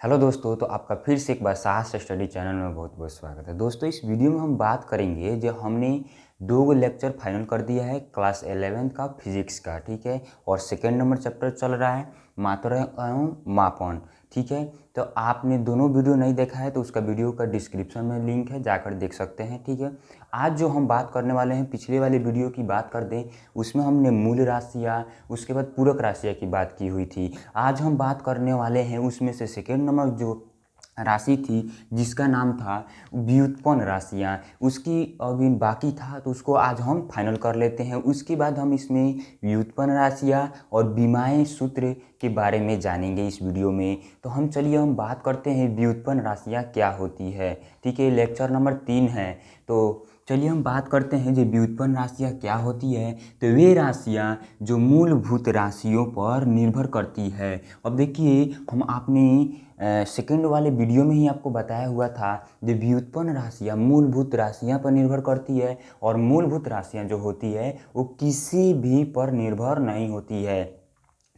Hello दोस्तों, तो आपका फिर से एक बार साहस स्टडी चैनल में बहुत बहुत स्वागत है। दोस्तों, इस वीडियो में हम बात करेंगे जो हमने 2 लेक्चर फाइनल कर दिया है क्लास 11 का फिजिक्स का, ठीक है। और सेकेंड नंबर चैप्टर चल रहा है मात्रा एवं मापन, ठीक है। तो आपने दोनों वीडियो नहीं देखा है तो उसका वीडियो का डिस्क्रिप्शन में लिंक है, जाकर देख सकते हैं, ठीक है। आज जो हम बात करने वाले हैं, पिछले वाले वीडियो की बात कर दें, उसमें हमने मूल राशियाँ, उसके बाद पूरक राशियाँ की बात की हुई थी। आज हम बात करने वाले हैं उसमें से सेकेंड नंबर जो राशि थी जिसका नाम था व्युत्पन्न राशियाँ, उसकी अभी बाकी था तो उसको आज हम फाइनल कर लेते हैं। उसके बाद हम इसमें व्युत्पन्न राशियाँ और विमाएँ सूत्र के बारे में जानेंगे इस वीडियो में। तो हम बात करते हैं व्युत्पन्न राशियाँ क्या होती है, ठीक है। लेक्चर नंबर 3 है। तो चलिए हम बात करते हैं जो व्युत्पन्न राशियाँ क्या होती है। तो वे राशियाँ जो मूलभूत राशियों पर निर्भर करती है। अब देखिए, हम आपने सेकंड वाले वीडियो में ही आपको बताया हुआ था जो व्युत्पन्न राशियाँ मूलभूत राशियाँ पर निर्भर करती है, और मूलभूत राशियाँ जो होती है वो किसी भी पर निर्भर नहीं होती है,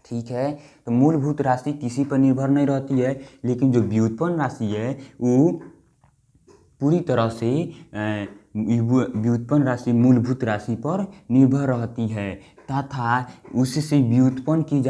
ठीक है। तो मूलभूत राशि किसी पर निर्भर नहीं रहती है, लेकिन जो व्युत्पन्न राशि है वो पूरी तरह से व्युत्पन्न राशि मूलभूत राशि पर निर्भर रहती है तथा उससे व्युत्पन्न की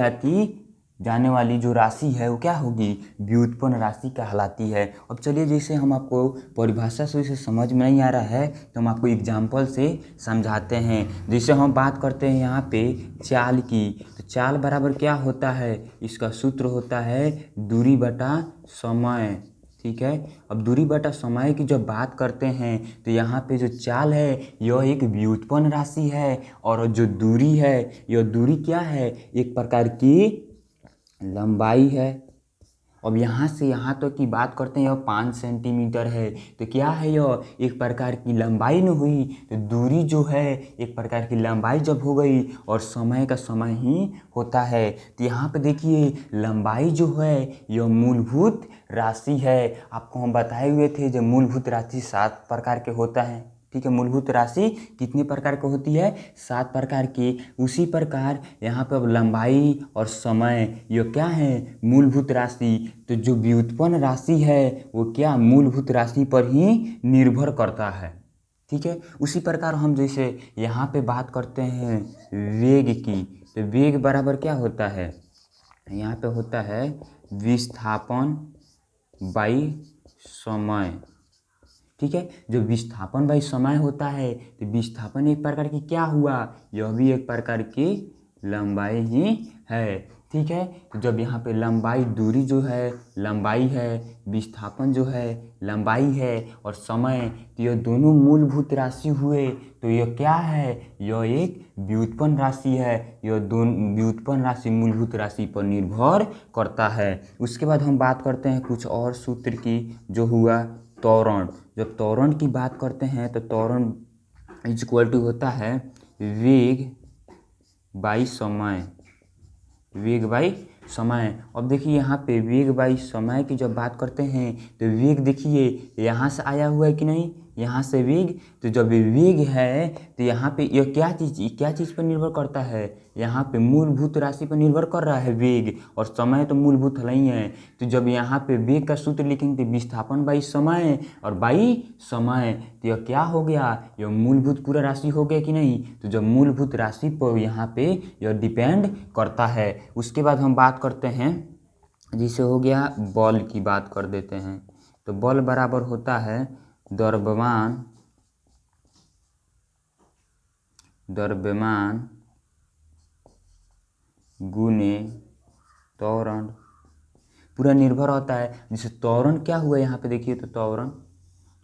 जाने वाली जो राशि है वो क्या होगी, व्युत्पन्न राशि कहलाती है। अब चलिए, जैसे हम आपको परिभाषा से इसे समझ में नहीं आ रहा है तो हम आपको एग्जाम्पल से समझाते हैं। जैसे हम बात करते हैं यहाँ पे चाल की, तो चाल बराबर क्या होता है, इसका सूत्र होता है दूरी बटा समय, ठीक है। अब दूरी बटा समय की जब बात करते हैं तो यहाँ पे जो चाल है यह एक व्युत्पन्न राशि है, और जो दूरी है यह दूरी क्या है, एक प्रकार की लंबाई है। अब यहाँ से यहाँ तक की बात करते हैं, यह 5 सेंटीमीटर है, तो क्या है, यह एक प्रकार की लंबाई न हुई। तो दूरी जो है एक प्रकार की लंबाई जब हो गई, और समय का समय ही होता है, तो यहाँ पे देखिए लंबाई जो है यह मूलभूत राशि है। आपको हम बताए हुए थे जो मूलभूत राशि 7 प्रकार के होता है, ठीक है। मूलभूत राशि कितने प्रकार की होती है, 7 प्रकार की। उसी प्रकार यहाँ पे अब लंबाई और समय ये क्या है, मूलभूत राशि। तो जो व्युत्पन्न राशि है वो क्या, मूलभूत राशि पर ही निर्भर करता है, ठीक है। उसी प्रकार हम जैसे यहाँ पे बात करते हैं वेग की, तो वेग बराबर क्या होता है, यहाँ पे होता है विस्थापन बाई समय, ठीक है। जो विस्थापन बाई समय होता है तो विस्थापन एक प्रकार की क्या हुआ, यह भी एक प्रकार की लंबाई ही है, ठीक है। तो जब यहाँ पे लंबाई, दूरी जो है लंबाई है, विस्थापन जो है लंबाई है, और समय, तो यह दोनों मूलभूत राशि हुए, तो यह क्या है, यह एक व्युत्पन्न राशि है। यह दोनों व्युत्पन्न राशि मूलभूत राशि पर निर्भर करता है। उसके बाद हम बात करते हैं कुछ और सूत्र की, जो हुआ त्वरण। जब त्वरण की बात करते हैं तो त्वरण इज इक्वल टू होता है वेग बाई समय, वेग बाई समय। अब देखिए यहाँ पे वेग बाई समय की जब बात करते हैं तो वेग देखिए यहाँ से आया हुआ है कि नहीं, यहाँ से वेग। तो जब वेग है तो यहाँ पे यह क्या चीज़ पर निर्भर करता है, यहाँ पे मूलभूत राशि पर निर्भर कर रहा है वेग, और समय तो मूलभूत नहीं है। तो जब यहाँ पे वेग का सूत्र लिखेंगे तो विस्थापन बाई समय और बाई समय, तो यह क्या हो गया, यह मूलभूत पूरा राशि हो गया कि नहीं। तो जब मूलभूत राशि पर यहाँ पे यह डिपेंड करता है। उसके बाद हम बात करते हैं, जिसे हो गया बल की बात कर देते हैं। तो बल बराबर होता है द्रव्यमान गुने त्वरण, पूरा निर्भर होता है। जैसे त्वरण क्या हुआ यहाँ पे देखिए, तो त्वरण,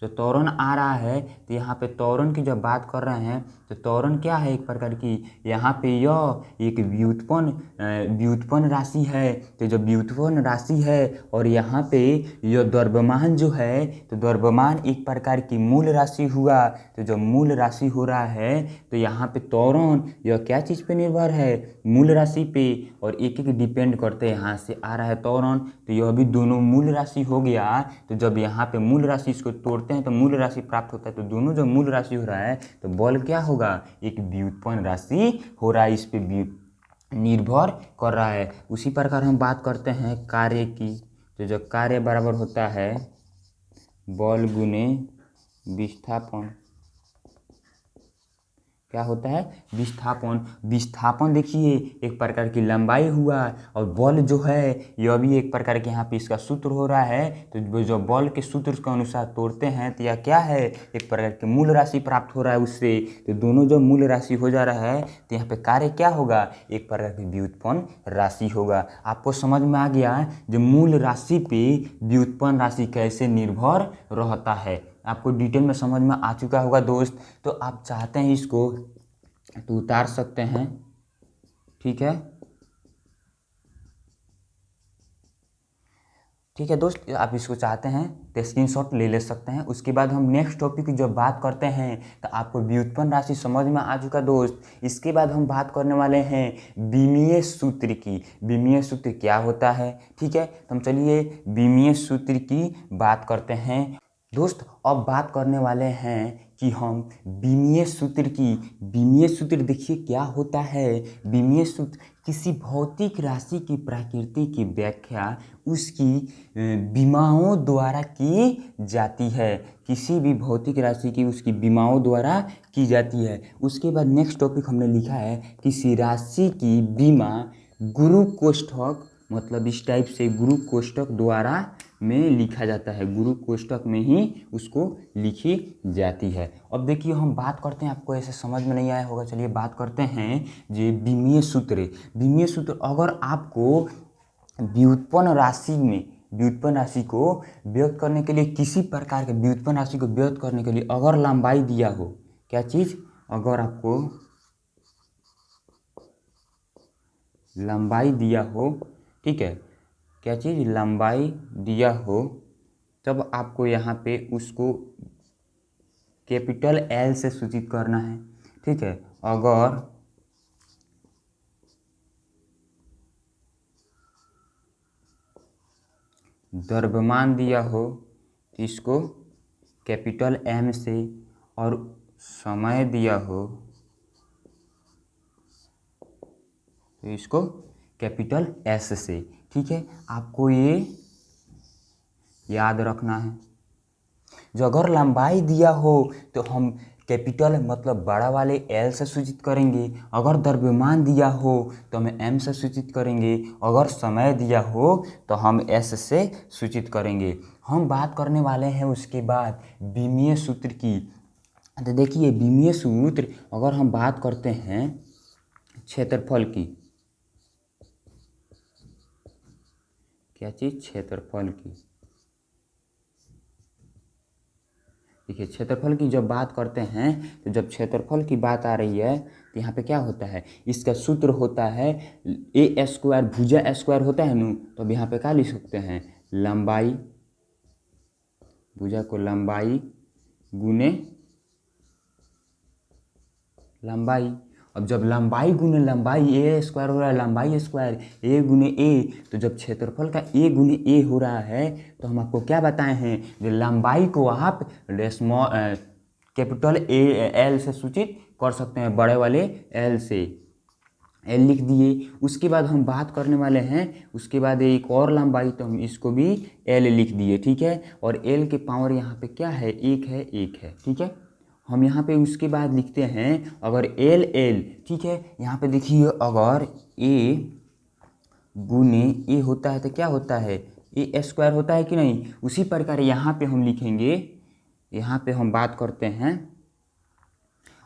जो त्वरण आ रहा है तो यहाँ पे त्वरण की जब बात कर रहे हैं तो त्वरण क्या है, एक प्रकार की यहाँ पे यह एक व्युत्पन्न राशि है। तो जब व्युत्पन्न राशि है और यहाँ पे यह द्रव्यमान जो है, तो द्रव्यमान एक प्रकार की मूल राशि हुआ। तो जब मूल राशि हो रहा है तो यहाँ पे त्वरण यह क्या चीज़ पे निर्भर है, मूल राशि पे, और एक एक डिपेंड करते हैं। यहाँ से आ रहा है त्वरण, तो यह भी दोनों मूल राशि हो गया। तो जब यहाँ पे मूल राशि इसको तोड़ते हैं तो मूल राशि प्राप्त होता है। तो दोनों जब मूल राशि हो रहा है तो बल क्या होगा, एक व्युत्पन्न राशि हो रहा है, इस पे निर्भर कर रहा है। उसी प्रकार हम बात करते हैं कार्य की। तो जो कार्य बराबर होता है बल गुने विस्थापन। क्या होता है? विस्थापन। विस्थापन देखिए एक प्रकार की लंबाई हुआ, और बल जो है यह भी एक प्रकार के यहाँ पे इसका सूत्र हो रहा है। तो जो बल के सूत्र के अनुसार तोड़ते हैं तो यह क्या है, एक प्रकार की मूल राशि प्राप्त हो रहा है उससे। तो दोनों जो मूल राशि हो जा रहा है तो यहाँ पे कार्य क्या होगा, एक प्रकार की व्युत्पन्न राशि होगा। आपको समझ में आ गया जो मूल राशि पे व्युत्पन्न राशि कैसे निर्भर रहता है, आपको डिटेल में समझ में आ चुका होगा दोस्त। तो आप चाहते हैं इसको तो उतार सकते हैं, ठीक है। ठीक है दोस्त, आप इसको चाहते हैं तो स्क्रीनशॉट ले सकते हैं। उसके बाद हम नेक्स्ट टॉपिक की जब बात करते हैं तो आपको व्युत्पन्न राशि समझ में आ चुका दोस्त। इसके बाद हम बात करने वाले हैं विमीय सूत्र की। विमीय सूत्र क्या होता है, ठीक है। तो हम चलिए विमीय सूत्र की बात करते हैं दोस्त। अब बात करने वाले हैं कि हम विमीय सूत्र की। विमीय सूत्र देखिए क्या होता है। विमीय सूत्र किसी भौतिक राशि की प्रकृति की व्याख्या उसकी विमाओं द्वारा की जाती है। किसी भी भौतिक राशि की उसकी विमाओं द्वारा की जाती है। उसके बाद नेक्स्ट टॉपिक हमने लिखा है किसी राशि की विमा गुरु कोष्ठक, मतलब इस टाइप से गुरु कोष्ठक द्वारा में लिखा जाता है, गुरु कोष्ठक में ही उसको लिखी जाती है। अब देखिए हम बात करते हैं, आपको ऐसे समझ में नहीं आया होगा, चलिए बात करते हैं जे विमीय सूत्र। विमीय सूत्र अगर आपको व्युत्पन्न राशि में, व्युत्पन्न राशि को व्यक्त करने के लिए, किसी प्रकार के व्युत्पन्न राशि को व्यक्त करने के लिए अगर लंबाई दिया हो, क्या चीज़, अगर आपको लंबाई दिया हो, ठीक है, क्या चीज़, लंबाई दिया हो, तब आपको यहाँ पे उसको कैपिटल एल से सूचित करना है, ठीक है। अगर द्रव्यमान दिया हो तो इसको कैपिटल एम से, और समय दिया हो तो इसको कैपिटल एस से, ठीक है। आपको ये याद रखना है। जो अगर लंबाई दिया हो तो हम कैपिटल मतलब बड़ा वाले एल से सूचित करेंगे। अगर द्रव्यमान दिया हो तो हम एम से सूचित करेंगे। अगर समय दिया हो तो हम एस से सूचित करेंगे। हम बात करने वाले हैं उसके बाद विमीय सूत्र की। तो देखिए विमीय सूत्र अगर हम बात करते हैं क्षेत्रफल की, क्या चीज़, क्षेत्रफल की। देखिए क्षेत्रफल की जब बात करते हैं तो जब क्षेत्रफल की बात आ रही है तो यहाँ पे क्या होता है, इसका सूत्र होता है ए स्क्वायर, भुजा स्क्वायर होता है ना, तो अब यहाँ पे क्या लिख सकते हैं, लंबाई, भुजा को लंबाई गुने लंबाई। अब जब लंबाई गुने लंबाई ए स्क्वायर हो रहा है, लंबाई स्क्वायर ए गुने ए, तो जब क्षेत्रफल का ए गुने ए हो रहा है तो हम आपको क्या बताए हैं, जो लंबाई को आप कैपिटल ए एल से सूचित कर सकते हैं, बड़े वाले एल से, एल लिख दिए। उसके बाद हम बात करने वाले हैं उसके बाद एक और लंबाई, तो हम इसको भी एल लिख दिए, ठीक है। और एल के पावर यहाँ पे क्या है, एक है, एक है, ठीक है। हम यहाँ पे उसके बाद लिखते हैं अगर एल एल, ठीक है। यहाँ पे देखिए अगर ए गुने ए होता है तो क्या होता है, ए स्क्वायर होता है कि नहीं। उसी प्रकार यहाँ पे हम लिखेंगे, यहाँ पे हम बात करते हैं।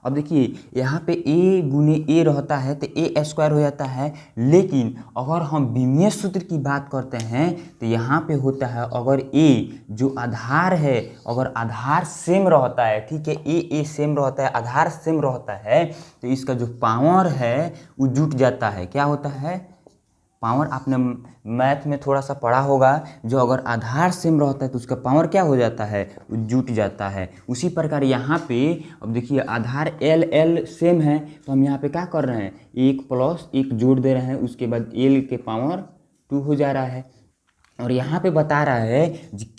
अब देखिए यहाँ पे ए गुने ए रहता है तो ए स्क्वायर हो जाता है, लेकिन अगर हम विमीय सूत्र की बात करते हैं तो यहाँ पे होता है अगर ए जो आधार है, अगर आधार सेम रहता है, ठीक है, ए सेम रहता है, आधार सेम रहता है, तो इसका जो पावर है वो जुट जाता है। क्या होता है, पावर आपने मैथ में थोड़ा सा पढ़ा होगा, जो अगर आधार सेम रहता है तो उसका पावर क्या हो जाता है, जुट जाता है। उसी प्रकार यहाँ पे अब देखिए आधार एल एल सेम है, तो हम यहाँ पे क्या कर रहे हैं, एक प्लस एक जोड़ दे रहे हैं, उसके बाद एल के पावर 2 हो जा रहा है। और यहाँ पे बता रहा है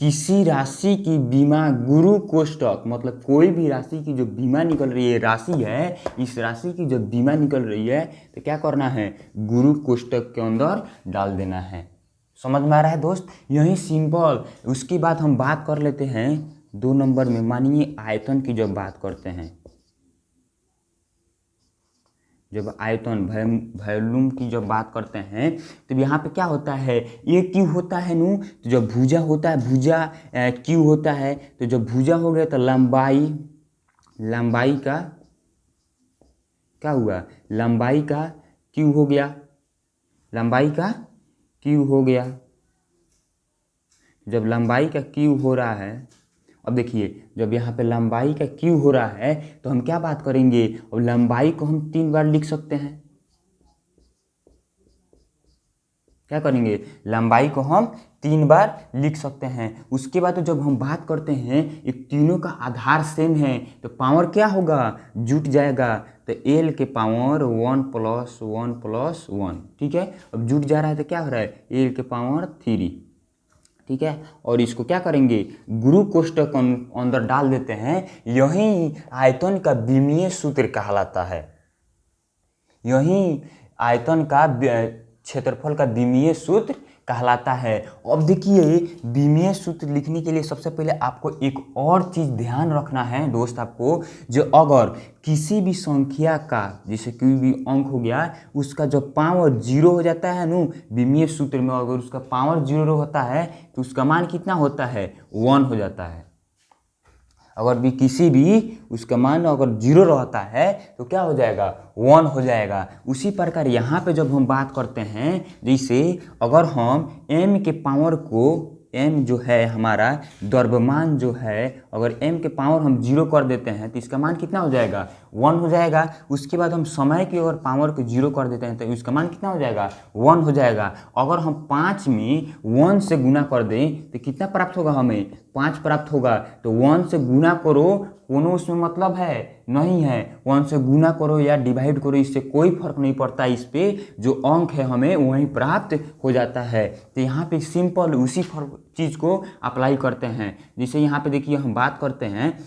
किसी राशि की बीमा गुरु कोष्ठक, मतलब कोई भी राशि की जो बीमा निकल रही है, राशि है, इस राशि की जो बीमा निकल रही है तो क्या करना है, गुरु कोष्ठक के अंदर डाल देना है। समझ में आ रहा है दोस्त, यही सिंपल। उसके बाद हम बात कर लेते हैं 2 नंबर में, मानिए आयतन की जब बात करते हैं, जब आयतन वॉल्यूम की जब बात करते हैं तो यहाँ पे क्या होता है, ये क्यू होता है नू, तो जब भुजा होता है, भुजा क्यू होता है, तो जब भुजा हो गया तो लंबाई का क्या हुआ, लंबाई का क्यू हो गया, लंबाई का क्यू हो गया। जब लंबाई का क्यू हो रहा है, अब देखिए जब यहाँ पे लंबाई का क्यू हो रहा है तो हम क्या बात करेंगे, और लंबाई को हम 3 बार लिख सकते हैं। क्या करेंगे, लंबाई को हम 3 बार लिख सकते हैं। उसके बाद तो जब हम बात करते हैं एक तीनों का आधार सेम है तो पावर क्या होगा, जुट जाएगा, तो एल के पावर 1 + 1 + 1, ठीक है। अब जुट जा रहा है तो क्या हो रहा है, एल के पावर 3, ठीक है। और इसको क्या करेंगे, गुरु कोष्ठक अंदर डाल देते हैं। यही आयतन का विमीय सूत्र कहलाता है, यही आयतन का क्षेत्रफल का विमीय सूत्र कहलाता है। अब देखिए विमीय सूत्र लिखने के लिए सबसे पहले आपको एक और चीज़ ध्यान रखना है दोस्त आपको, जो अगर किसी भी संख्या का, जैसे कोई भी अंक हो गया, उसका जब पावर 0 हो जाता है ना विमीय सूत्र में, अगर उसका पावर 0 होता है तो उसका मान कितना होता है, 1 हो जाता है। अगर भी किसी भी उसका मान अगर 0 रहता है तो क्या हो जाएगा, 1 हो जाएगा। उसी प्रकार यहाँ पे जब हम बात करते हैं, जैसे अगर हम m के पावर को, m जो है हमारा द्रव्यमान जो है, अगर m के पावर हम 0 कर देते हैं तो इसका मान कितना हो जाएगा, 1 हो जाएगा। उसके बाद हम समय की अगर पावर को 0 कर देते हैं तो इसका मान कितना हो जाएगा, 1 हो जाएगा। अगर हम 5 में 1 से गुना कर दें तो कितना प्राप्त होगा, हमें 5 प्राप्त होगा। तो 1 से गुना करो, कोनो उसमें मतलब है नहीं है, 1 से गुना करो या डिवाइड करो, इससे कोई फर्क नहीं पड़ता, इस पे जो अंक है हमें वहीं प्राप्त हो जाता है। तो यहाँ पे सिंपल उसी चीज़ को अप्लाई करते हैं। जैसे यहाँ पे देखिए हम बात करते हैं,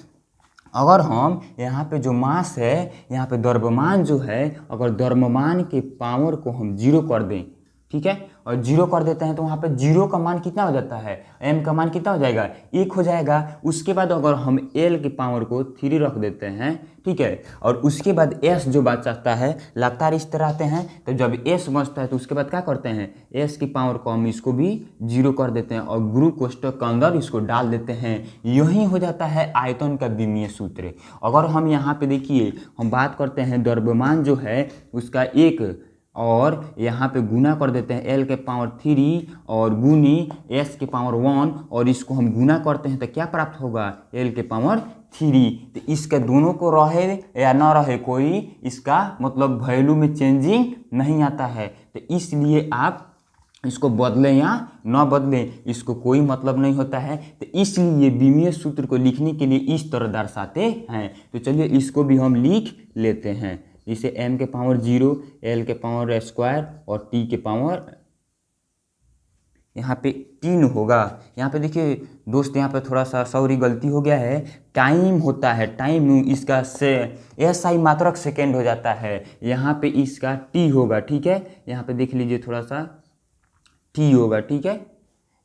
अगर हम यहाँ पे जो मास है, यहाँ पे द्रव्यमान जो है, अगर द्रव्यमान के पावर को हम 0 कर दें, ठीक है, और 0 कर देते हैं तो वहाँ पे 0 का मान कितना हो जाता है, m का मान कितना हो जाएगा, 1 हो जाएगा। उसके बाद अगर हम l के पावर को 3 रख देते हैं, ठीक है, और उसके बाद s जो बच जाता है, लगातार इस तरह आते हैं, तो जब s बचता है तो उसके बाद क्या करते हैं, s की पावर को हम इसको भी 0 कर देते हैं और गुरु कोष्ठक के अंदर इसको डाल देते हैं। यही हो जाता है आयतन का विमीय सूत्र। अगर हम यहाँ पे देखिए हम बात करते हैं द्रव्यमान जो है उसका 1 और यहाँ पे गुना कर देते हैं l के पावर 3 और गुनी s के पावर 1, और इसको हम गुना करते हैं तो क्या प्राप्त होगा, l के पावर 3। तो इसके दोनों को रहे या ना रहे, कोई इसका मतलब वैल्यू में चेंजिंग नहीं आता है। तो इसलिए आप इसको बदलें या ना बदलें, इसको कोई मतलब नहीं होता है। तो इसलिए विमीय सूत्र को लिखने के लिए इस तरह दर्शाते हैं। तो चलिए इसको भी हम लिख लेते हैं, इसे m के पावर 0, l के पावर स्क्वायर और t के पावर यहाँ पे 3 होगा। यहाँ पे देखिए दोस्त, यहाँ पे थोड़ा सा सॉरी गलती हो गया है, टाइम होता है, टाइम इसका से SI मात्रक सेकेंड हो जाता है, यहाँ पे इसका t होगा, ठीक है। यहाँ पे देख लीजिए थोड़ा सा t होगा, ठीक है,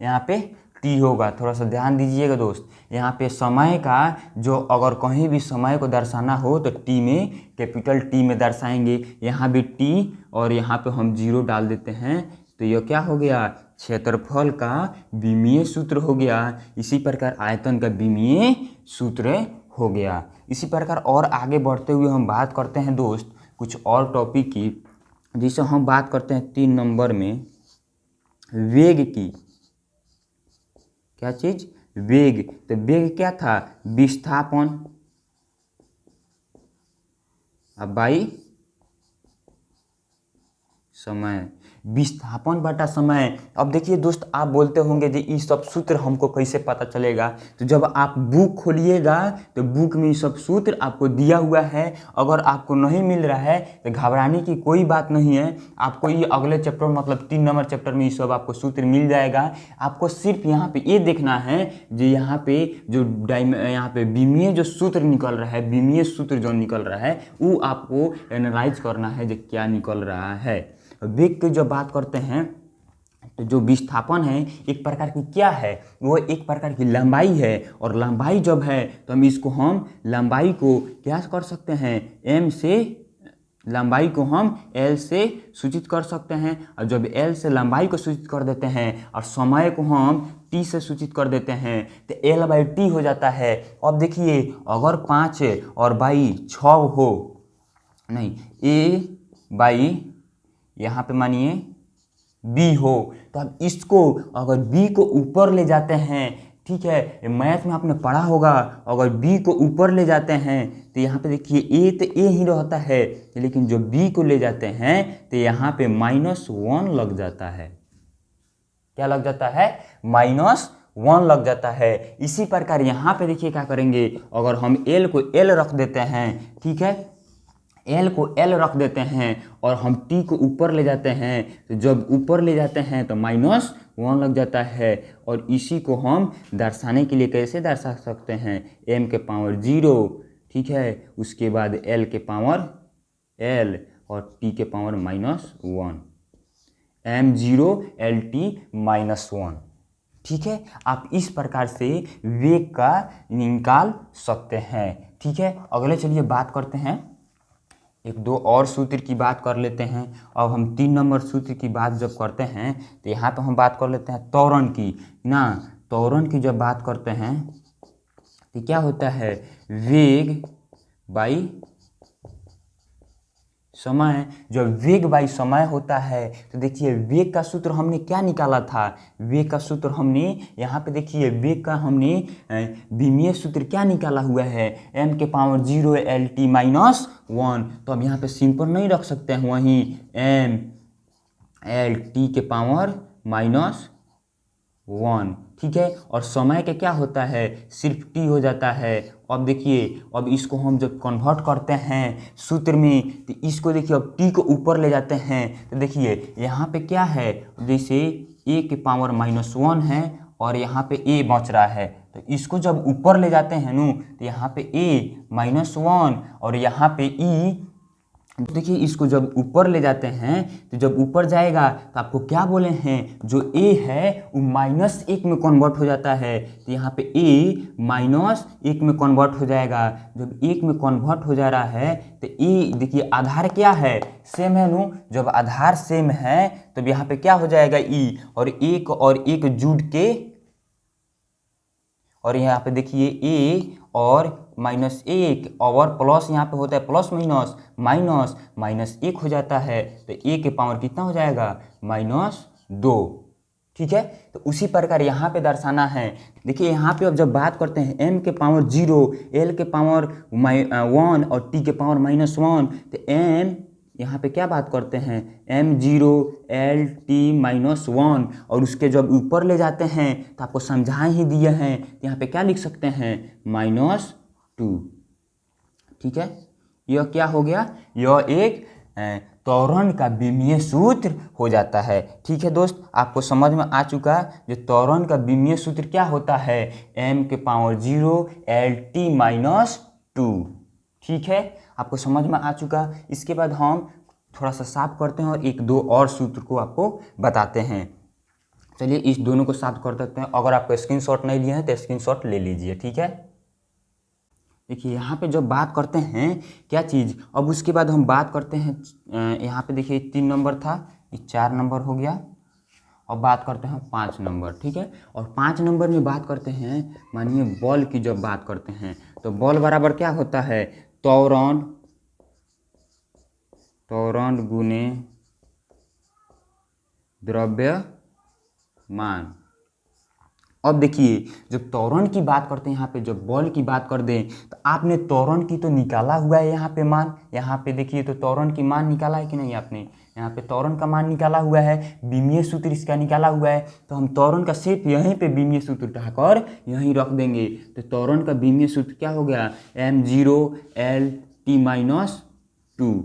यहाँ पे t होगा, थोड़ा सा ध्यान दीजिएगा दोस्त। यहाँ पे समय का जो अगर कहीं भी समय को दर्शाना हो तो t में, कैपिटल T में दर्शाएंगे, यहाँ भी t और यहाँ पे हम 0 डाल देते हैं। तो यह क्या हो गया, क्षेत्रफल का विमीय सूत्र हो गया। इसी प्रकार आयतन का विमीय सूत्र हो गया। इसी प्रकार और आगे बढ़ते हुए हम बात करते हैं दोस्त कुछ और टॉपिक की, जिसे हम बात करते हैं 3 नंबर में वेग की। क्या चीज, वेग। तो वेग क्या था, विस्थापन बाई समय, विस्थापन बटा समय। अब देखिए दोस्त, आप बोलते होंगे कि ये सब सूत्र हमको कैसे पता चलेगा। तो जब आप बुक खोलिएगा तो बुक में ये सब सूत्र आपको दिया हुआ है। अगर आपको नहीं मिल रहा है तो घबराने की कोई बात नहीं है, आपको ये अगले चैप्टर मतलब 3 नंबर चैप्टर में ये सब आपको सूत्र मिल जाएगा। आपको सिर्फ यहाँ पे ये देखना है जो यहाँ पे जो यहाँ पे विमीय जो सूत्र निकल रहा है, विमीय सूत्र जो निकल रहा है वो आपको एनालाइज करना है जो क्या निकल रहा है। वेग की जब बात करते हैं तो जो विस्थापन है एक प्रकार की क्या है, वो एक प्रकार की लंबाई है। और लंबाई जब है तो हम लंबाई को क्या कर सकते हैं, m से लंबाई को हम l से सूचित कर सकते हैं। और जब l से लंबाई को सूचित कर देते हैं और समय को हम t से सूचित कर देते हैं तो l/t हो जाता है। अब देखिए अगर 5 और बाई 6 हो, नहीं a/, यहाँ पे मानिए b हो, तो अब इसको अगर b को ऊपर ले जाते हैं, ठीक है, मैथ में आपने पढ़ा होगा, अगर b को ऊपर ले जाते हैं तो यहाँ पे देखिए a तो a ही रहता है, लेकिन जो b को ले जाते हैं तो यहाँ पे -1 लग जाता है। क्या लग जाता है, -1 लग जाता है। इसी प्रकार यहाँ पे देखिए क्या करेंगे, अगर हम l को l रख देते हैं, ठीक है, l को l रख देते हैं और हम t को ऊपर ले जाते हैं, तो जब ऊपर ले जाते हैं तो -1 लग जाता है। और इसी को हम दर्शाने के लिए कैसे दर्शा सकते हैं, m के पावर 0, ठीक है, उसके बाद l के पावर l और t के पावर -1, m0 lt -1, ठीक है। आप इस प्रकार से वेग का निकाल सकते हैं, ठीक है। अगले चलिए बात करते हैं, एक दो और सूत्र की बात कर लेते हैं। अब हम 3 नंबर सूत्र की बात जब करते हैं तो यहाँ पे हम बात कर लेते हैं त्वरण की ना। त्वरण की जब बात करते हैं तो क्या होता है, वेग बाई समय। जब वेग बाई समय होता है तो देखिए वेग का सूत्र हमने क्या निकाला था, वेग का सूत्र हमने यहाँ पे देखिए वेग का हमने विमीय सूत्र क्या निकाला हुआ है, m के पावर 0 lt -1। तो अब यहाँ पे सिंपल नहीं रख सकते हैं, वहीं m l t के पावर -1, ठीक है। और समय का क्या होता है, सिर्फ t हो जाता है। अब देखिए अब इसको हम जब कन्वर्ट करते हैं सूत्र में तो इसको देखिए अब t को ऊपर ले जाते हैं तो देखिए यहाँ पे क्या है, जैसे a के पावर -1 है और यहाँ पे a बच रहा है, तो इसको जब ऊपर ले जाते हैं नु तो यहाँ पे a -1 और यहाँ पे e, देखिए इसको जब ऊपर ले जाते हैं तो जब ऊपर जाएगा तो आपको क्या बोले हैं, जो a है वो -1 में कन्वर्ट हो जाता है, तो यहाँ पे a -1 में कन्वर्ट हो जाएगा। जब 1 में कन्वर्ट हो जा रहा है तो a देखिए आधार क्या है, सेम है नु, जब आधार सेम है तो यहाँ पे क्या हो जाएगा e, और 1 और 1 जुड़ के, और यहाँ पे देखिए a और -1 और प्लस यहाँ पे होता है प्लस -1 हो जाता है, तो a के पावर कितना हो जाएगा, -2, ठीक है। तो उसी प्रकार यहाँ पे दर्शाना है। देखिए यहाँ पे अब जब बात करते हैं m के पावर 0 l के पावर 1 और t के पावर -1, तो m यहाँ पे क्या बात करते हैं, m0 lt -1, और उसके जब ऊपर ले जाते हैं तो आपको समझा ही दिए हैं, यहाँ पे क्या लिख सकते हैं, -2, ठीक है। यह क्या हो गया, यह एक त्वरण का विमीय सूत्र हो जाता है, ठीक है दोस्त। आपको समझ में आ चुका जो त्वरण का विमीय सूत्र क्या होता है, m के पावर 0 lt -2, ठीक है, आपको समझ में आ चुका। इसके बाद हम थोड़ा सा साफ करते हैं और एक दो और सूत्र को आपको बताते हैं। चलिए इस दोनों को साफ कर देते हैं। अगर आपको स्क्रीनशॉट नहीं लिए हैं तो स्क्रीनशॉट ले लीजिए, ठीक है। देखिए यहाँ पे जब बात करते हैं क्या चीज़, अब उसके बाद हम बात करते हैं, यहाँ पे देखिए 3 नंबर था, ये 4 नंबर हो गया। अब बात करते हैं 5 नंबर, ठीक है। और 5 नंबर में बात करते हैं, मानिए बल की जब बात करते हैं तो बल बराबर क्या होता है, त्वरण गुने द्रव्यमान। अब देखिए जब त्वरण की बात करते हैं, यहाँ पे जब बल की बात कर दें तो आपने त्वरण की तो निकाला हुआ है यहाँ पे मान, यहाँ पे देखिए तो त्वरण की मान निकाला है कि नहीं आपने, यहाँ पे त्वरण का मान निकाला हुआ है, विमीय सूत्र इसका निकाला हुआ है, तो हम त्वरण का सिर्फ यहीं पे विमीय सूत्र उठाकर यहीं रख देंगे। तो त्वरण का विमीय सूत्र क्या हो गया, m0 lt -2,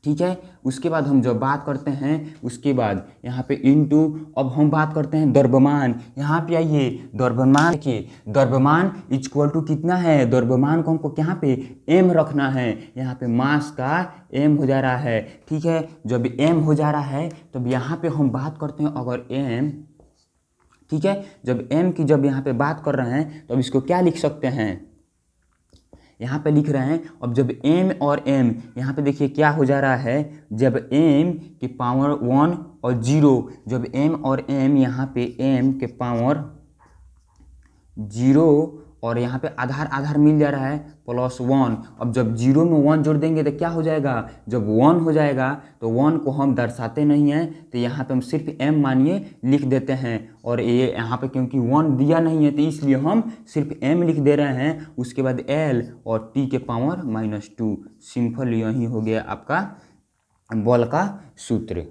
ठीक है। उसके बाद हम जब बात करते हैं उसके बाद यहाँ पे इनटू, अब हम बात करते हैं द्रव्यमान। यहाँ पे आइए, द्रव्यमान देखिए, द्रव्यमान इक्वल टू कितना है, द्रव्यमान को हमको यहाँ पे m रखना है, यहाँ पे मास का m हो जा रहा है। ठीक है, जब m हो जा रहा है तब यहाँ पे हम बात करते हैं अगर m, ठीक है, जब m की जब यहाँ पे बात कर रहे हैं तो अब इसको क्या लिख सकते हैं, यहाँ पे लिख रहे हैं। अब जब m और m यहाँ पे देखिए क्या हो जा रहा है, जब m के पावर 1 और 0, जब m और m यहाँ पे m के पावर 0 और यहाँ पे आधार आधार मिल जा रहा है +1। अब जब 0 में 1 जोड़ देंगे तो क्या हो जाएगा, जब 1 हो जाएगा तो 1 को हम दर्शाते नहीं हैं, तो यहाँ पे हम सिर्फ m मानिए लिख देते हैं। और ये यहाँ पे क्योंकि 1 दिया नहीं है तो इसलिए हम सिर्फ m लिख दे रहे हैं। उसके बाद l और t के पावर -2। सिंपल यही हो गया आपका बल का सूत्र,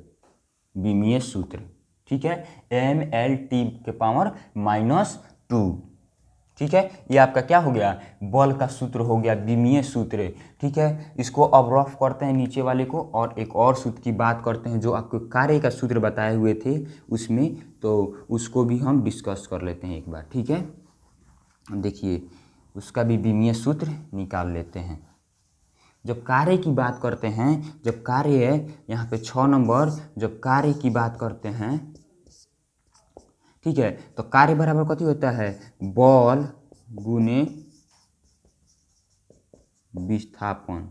विमीय सूत्र। ठीक है, mLT के पावर -2। ठीक है, ये आपका क्या हो गया, बल का सूत्र हो गया, विमीय सूत्र। ठीक है, इसको अब रफ करते हैं नीचे वाले को और एक और सूत्र की बात करते हैं जो आपको कार्य का सूत्र बताए हुए थे उसमें, तो उसको भी हम डिस्कस कर लेते हैं एक बार। ठीक है, देखिए उसका भी विमीय सूत्र निकाल लेते हैं। जब कार्य की बात करते हैं, जब कार्य है यहाँ पे 6 नंबर, जब कार्य की बात करते हैं, ठीक है, तो कार्य बराबर कथी होता है, बल गुने विस्थापन।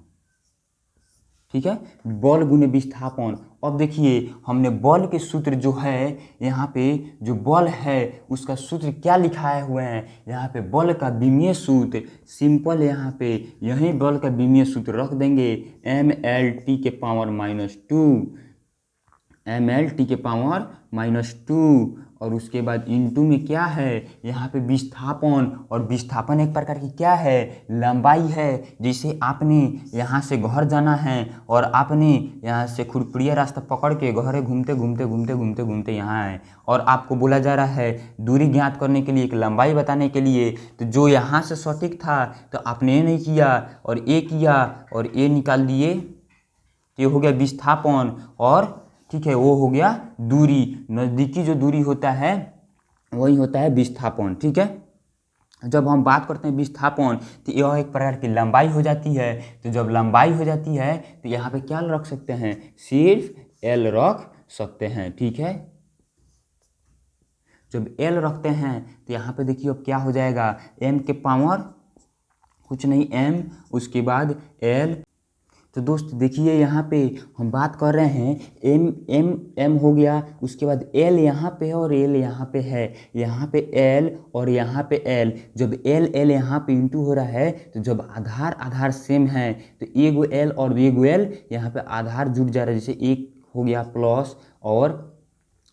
ठीक है, बल गुने विस्थापन। अब देखिए हमने बल के सूत्र जो है, यहाँ पे जो बल है उसका सूत्र क्या लिखाए हुए हैं, यहाँ पे बल का विमीय सूत्र सिंपल, यहाँ पे यही बल का विमीय सूत्र रख देंगे, mLT के पावर -2, mLT के पावर -2। और उसके बाद इनटू में क्या है, यहाँ पे विस्थापन, और विस्थापन एक प्रकार की क्या है, लंबाई है। जैसे आपने यहाँ से घर जाना है और आपने यहाँ से खुरपुरिया रास्ता पकड़ के घरे घूमते घूमते घूमते घूमते घूमते यहाँ आए और आपको बोला जा रहा है दूरी ज्ञात करने के लिए, एक लंबाई बताने के लिए, तो जो यहाँ से सटीक था तो आपने ये नहीं किया और ये किया और ये निकाल दिए, तो ये हो गया विस्थापन। और ठीक है, वो हो गया दूरी, नज़दीकी जो दूरी होता है वही होता है विस्थापन। ठीक है, जब हम बात करते हैं विस्थापन तो यह एक प्रकार की लंबाई हो जाती है। तो जब लंबाई हो जाती है तो यहाँ पे क्या रख सकते हैं, सिर्फ l रख सकते हैं। ठीक है, जब l रखते हैं तो यहाँ पे देखिए अब क्या हो जाएगा, m के पावर कुछ नहीं m, उसके बाद l। तो दोस्त देखिए यहाँ पे हम बात कर रहे हैं m हो गया, उसके बाद l यहाँ पे है और l यहाँ पे है, यहाँ पे l और यहाँ पे l। जब l यहाँ पे इंटू हो रहा है तो जब आधार आधार सेम है तो एगो l और एगो l यहाँ पे आधार जुड़ जा रहा है, जैसे एक हो गया प्लस और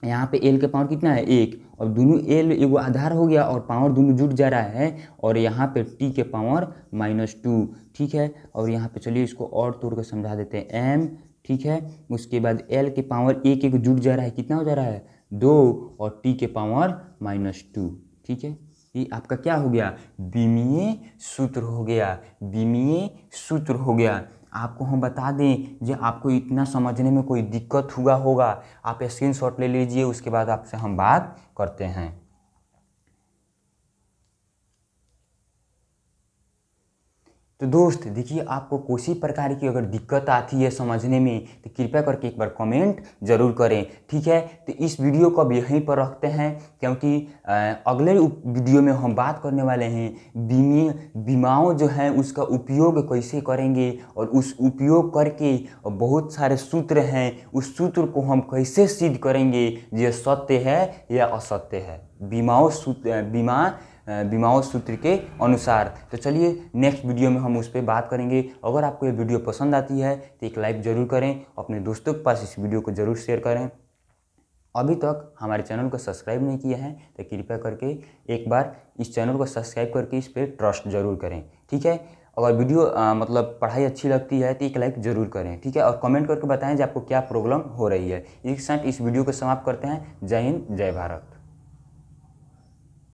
यहाँ पे l के पावर कितना है 1, और दोनों l एगो आधार हो गया और पावर दोनों जुड़ जा रहा है, और यहाँ पे t के पावर -2। ठीक है, और यहाँ पे चलिए इसको और तोड़ कर समझा देते हैं m। ठीक है, उसके बाद l के पावर 1 एक जुड़ जा रहा है, कितना हो जा रहा है 2, और t के पावर -2। ठीक है, ये आपका क्या हो गया, विमीय सूत्र हो गया, विमीय सूत्र हो गया। आपको हम बता दें, जो आपको इतना समझने में कोई दिक्कत हुआ होगा आप स्क्रीनशॉट ले लीजिए, उसके बाद आपसे हम बात करते हैं। तो दोस्त देखिए, आपको किसी प्रकार की अगर दिक्कत आती है समझने में तो कृपया करके एक बार कमेंट जरूर करें। ठीक है, तो इस वीडियो को अब यहीं पर रखते हैं, क्योंकि अगले वीडियो में हम बात करने वाले हैं बीमाओं जो हैं उसका उपयोग कैसे करेंगे, और उस उपयोग करके बहुत सारे सूत्र हैं, उस सूत्र को हम कैसे सिद्ध करेंगे ये सत्य है या असत्य है, बीमाओं सूत्र के अनुसार। तो चलिए नेक्स्ट वीडियो में हम उस पर बात करेंगे। अगर आपको ये वीडियो पसंद आती है तो एक लाइक ज़रूर करें, अपने दोस्तों के पास इस वीडियो को ज़रूर शेयर करें। अभी तक हमारे चैनल को सब्सक्राइब नहीं किया है तो कृपया करके एक बार इस चैनल को सब्सक्राइब करके इस पर ट्रस्ट जरूर करें। ठीक है, अगर वीडियो मतलब पढ़ाई अच्छी लगती है तो एक लाइक ज़रूर करें। ठीक है, और कमेंट करके बताएं कि आपको क्या प्रॉब्लम हो रही है। एक साथ इस वीडियो को समाप्त करते हैं। जय हिंद, जय भारत।